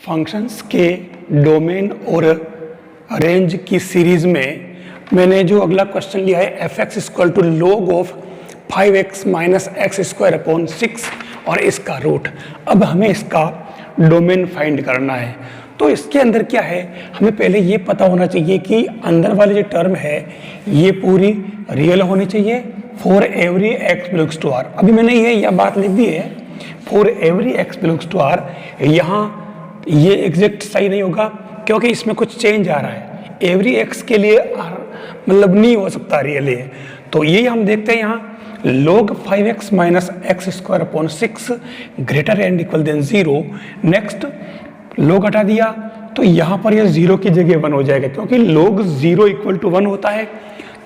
Functions के domain और range की सीरीज में मैंने जो अगला क्वेश्चन लिया है F x equal to log of 5x minus x square upon 6 और इसका रूट। अब हमें इसका डोमेन फाइंड करना है। तो इसके अंदर क्या है, हमें पहले ये पता होना चाहिए कि अंदर वाली जो टर्म है ये पूरी रियल होनी चाहिए for every x belongs to r। अभी मैंने यह बात लिख दी है for every x belongs to r। यहाँ ये एग्जैक्ट सही नहीं होगा क्योंकि इसमें कुछ चेंज आ रहा है। एवरी x के लिए r मतलब नहीं हो सकता रियली है। तो ये हम देखते हैं यहाँ log 5x minus x square upon 6 greater and equal than 0। Next log हटा दिया तो यहाँ पर यह 0 की जगह 1 हो जाएगा क्योंकि log 0 इक्वल टू 1 होता है।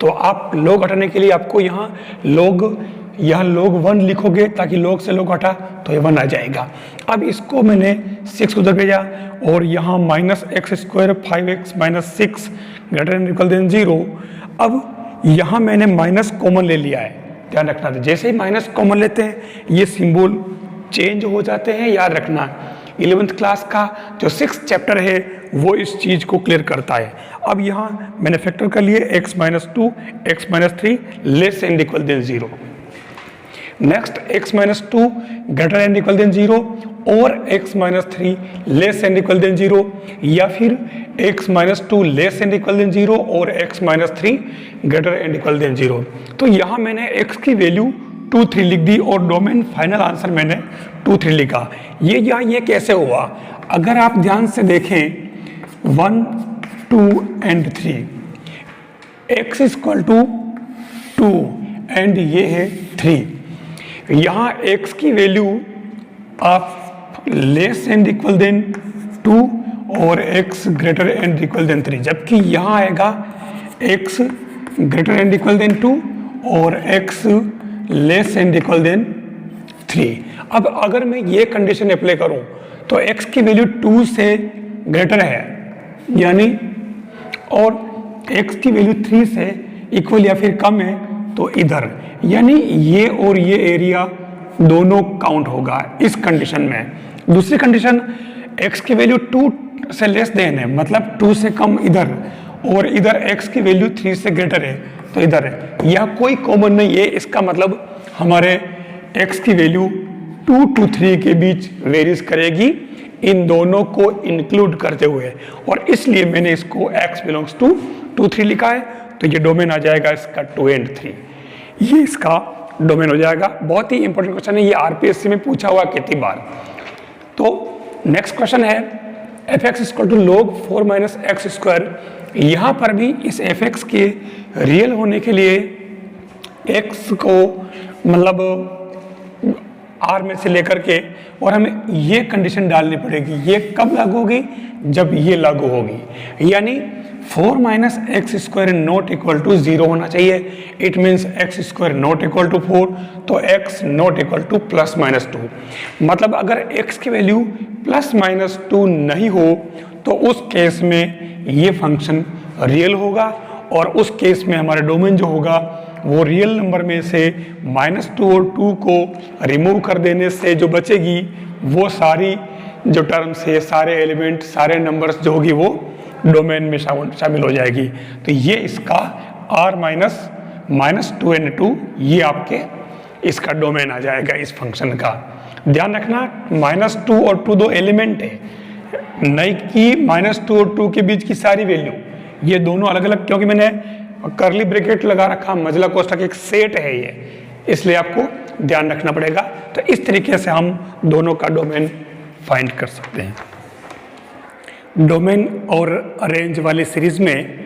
तो आप log हटाने के लिए आपको यहाँ log 1 लिखोगे ताकि log से log हटा तो ये 1 आ जाएगा। अब इसको मैंने 6 उधर भेजा और यहाँ minus x square 5x minus 6 greater and equal than 0। अब यहाँ मैंने माइनस कॉमन ले लिया है, ध्यान रखना। जैसे ही माइनस कॉमन लेते हैं ये सिंबल चेंज हो जाते हैं, याद रखना। 11th क्लास का जो 6th चैप्टर है वो इस चीज को क्लियर करता है। अब यहाँ मैंने फैक्टर कर लिए x minus 2 x minus 3 less and equal than 0। Next x minus 2 greater and equal than 0 और x minus 3 less and equal than 0, या फिर x minus 2 less and equal than 0 और x minus 3 greater and equal than 0। तो यहाँ मैंने x की value 2 3 लिख दी और डोमेन फाइनल आंसर मैंने 2 3 लिखा। ये कैसे हुआ, अगर आप ध्यान से देखें 1 2 and 3 x equal to 2 and ये है 3। यहाँ x की वैल्यू आप लेस एंड इक्वल देन 2 और x greater and equal than 3, जबकि यहाँ आएगा x greater and equal than 2 और x less and equal than 3। अब अगर मैं ये कंडीशन अप्लाई करूं तो x की वैल्यू 2 से ग्रेटर है यानी, और x की वैल्यू 3 से इक्वल या फिर कम है तो इधर, यानी ये और ये एरिया दोनों काउंट होगा इस कंडीशन में। दूसरी कंडीशन x की वैल्यू 2 से लेस देन है, मतलब 2 से कम इधर, और इधर x की वैल्यू 3 से ग्रेटर है तो इधर है। यह कोई कॉमन नहीं है, इसका मतलब हमारे x की वैल्यू 2 to 3 के बीच वेरीज करेगी इन दोनों को इंक्लूड करते हुए, और इसलिए मैंने इसको x बिलोंग्स टू 2 3 लिखा है। तो ये डोमेन आ जाएगा इसका 2 and 3, ये इसका डोमेन हो जाएगा। बहुत ही इंपॉर्टेंट क्वेश्चन है, ये आरपीएससी में पूछा हुआ कितनी बार। तो नेक्स्ट क्वेश्चन है F x equal to log 4 minus x square. यहाँ पर भी इस एफ एक्स के रियल होने के लिए x को मतलब r में से लेकर के, और हमें ये कंडीशन डालनी पड़ेगी। ये कब लागू होगी, जब ये लागू होगी, यानी 4 minus x square not equal to 0 होना चाहिए। It means x square not equal to 4, तो x नॉट इक्वल टू प्लस माइनस 2। मतलब अगर x की वैल्यू प्लस माइनस 2 नहीं हो तो उस केस में ये फंक्शन रियल होगा, और उस केस में हमारा डोमेन जो होगा वो रियल नंबर में से -2 और 2 को रिमूव कर देने से जो बचेगी वो सारी जो टर्म्स है, सारे एलिमेंट, सारे नंबर्स जो होगी वो डोमेन में शामिल हो जाएगी। तो ये इसका r माइनस 2 and 2 ये आपके इसका डोमेन आ जाएगा इस फंक्शन का। ध्यान रखना -2 और 2 दो एलिमेंट है, नहीं कि -2 और 2 के बीच की सारी वैल्यू, ये दोनों अलग अलग, क्योंकि मैंने करली ब्रैकेट लगा रखा, मजला कोष्ठक एक सेट है ये, इसलिए आपको ध्यान रखना पड़ेगा। तो इस तरीके से हम दोनों का डोमेन फाइंड कर सकते हैं। डोमेन और रेंज वाली सीरीज में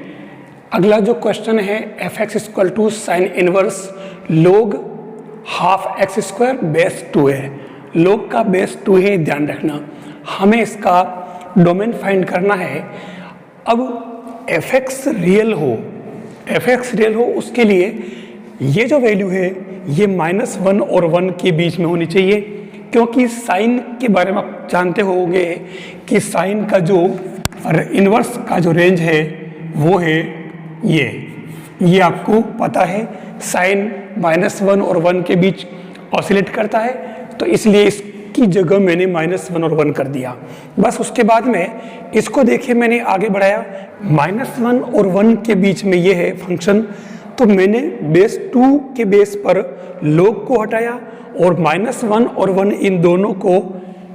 अगला जो क्वेश्चन है F x equal to sine inverse log half x square base 2 है। log का बेस 2 है, ध्यान रखना। हमें इसका डोमेन फाइंड करना है। अब एफ एक्स रियल हो उसके लिए ये जो वैल्यू है ये -1 और 1 के बीच में होनी चाहिए, क्योंकि साइन के बारे में आप जानते होंगे कि साइन का जो इनवर्स का जो रेंज है वो है ये आपको पता है। साइन -1 और 1 के बीच ऑसिलेट करता है, तो इसलिए की जगह मैंने -1 और 1 कर दिया। बस उसके बाद में इसको देखिए मैंने आगे बढ़ाया, -1 और 1 के बीच में ये है फंक्शन, तो मैंने बेस 2 के बेस पर log को हटाया और -1 और 1 इन दोनों को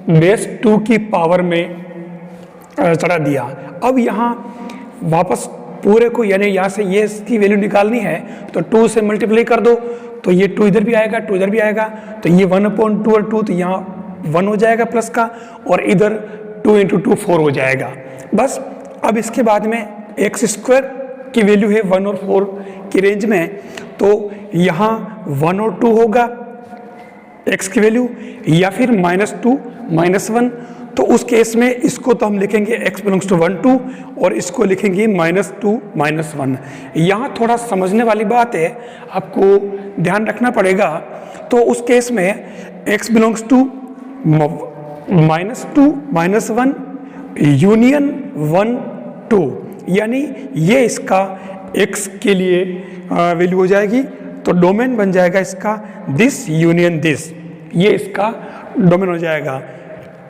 बेस 2 की पावर में चढ़ा दिया। अब यहाँ वापस पूरे को यानी यहाँ से ये इसकी वैल्यू निकालनी है तो 2 से मल्टीप्लाई कर दो, तो ये 2 इधर भी आएगा, 2 इधर भी आएगा, तो ये 1/2 और 2 तो यहाँ 1 हो जाएगा प्लस का, और इधर 2 × 2 4 हो जाएगा। बस अब इसके बाद में x² की वैल्यू है 1 और 4 की रेंज में, तो यहाँ 1 और 2 होगा x की वैल्यू, या फिर -2 -1, तो उस केस में इसको तो हम लिखेंगे x बिलोंग्स टू 1 2 और इसको लिखेंगे -2 -1। यहाँ थोड़ा समझने वाली बात है, आपको ध्यान रखना पड़ेगा। तो उस केस में x बिलोंग्स टू -2 -1 यूनियन 1 2, यानी ये इसका x के लिए वैल्यू हो जाएगी, तो डोमेन बन जाएगा इसका दिस यूनियन दिस, ये इसका डोमेन हो जाएगा।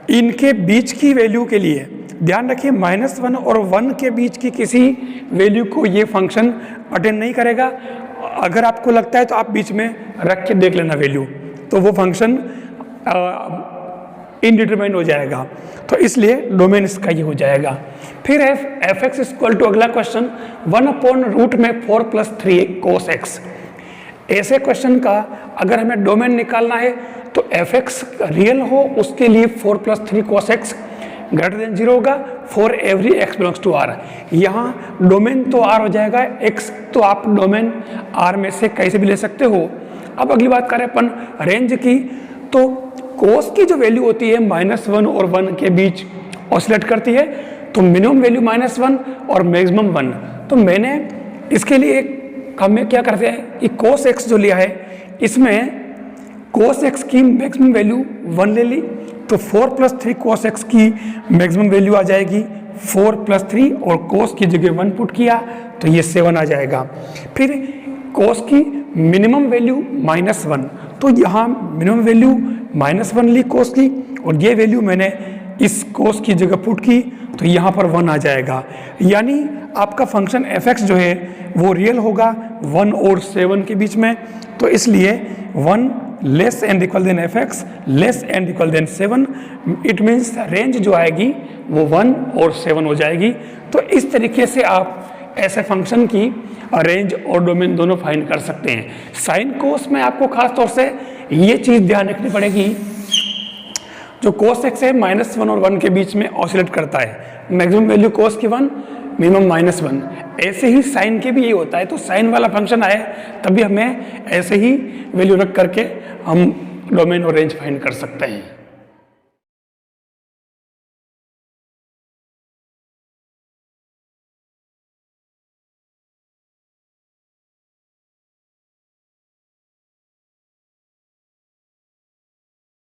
इनके बीच की वैल्यू के लिए ध्यान रखिए, -1 और 1 के बीच की किसी वैल्यू को ये फंक्शन अटेंड नहीं करेगा। अगर आपको लगता है तो आप बीच में रख के देख लेना वैल्यू, तो वो फंक्शन इनडिटरमाइन हो जाएगा, तो इसलिए डोमेन इसका ये हो जाएगा। फिर है f(x) अगला क्वेश्चन 1/रूट में 4 + 3 cos x। ऐसे क्वेश्चन का अगर हमें डोमेन निकालना है तो f(x) रियल हो उसके लिए 4 + 3 cos x > 0 होगा for every x belongs to r। यहाँ डोमेन तो r हो जाएगा, x तो आप डोमेन r में से कैसे भी ले सकते हो। अब अगली बात करें अपन रेंज की, तो cos की जो वैल्यू होती है -1 और 1 के बीच ऑसिलेट करती है, तो मिनिमम वैल्यू -1 और मैक्सिमम 1। तो मैंने इसके लिए एक हमें क्या करते हैं कि cos x जो लिया है इसमें cos x की मैक्सिमम वैल्यू 1 ले ली, तो 4 + 3 cos x की मैक्सिमम वैल्यू आ जाएगी 4 + 3 और cos की जगह 1 पुट किया तो ये 7 आ जाएगा। फिर cos की मिनिमम वैल्यू -1, तो यहाँ मिनिमम वैल्यू -1 ली cos की, और ये वैल्यू मैंने इस cos की जगह पुट की तो यहाँ पर 1 आ जाएगा। यानी आपका फंक्शन f(x) जो है वो रियल होगा 1 और 7 के बीच में, तो इसलिए 1 less and equal than f(x) less and equal than 7, it means range जो आएगी वो 1 और 7 हो जाएगी। तो इस तरीके से आप ऐसे फंक्शन की रेंज और डोमेन दोनों फाइंड कर सकते हैं। साइन कोस में आपको खास तौर से ये चीज़ ध्यान रखनी पड़ेगी, जो cos x है -1 और 1 के बीच में ऑसिलेट करता है, मैक्सिमम वैल्यू cos की 1 मिनिमम -1। ऐसे ही साइन के भी ये होता है, तो साइन वाला फंक्शन आए तभी हमें ऐसे ही वैल्यू रख करके हम डोमेन और रेंज फाइंड कर सकते हैं।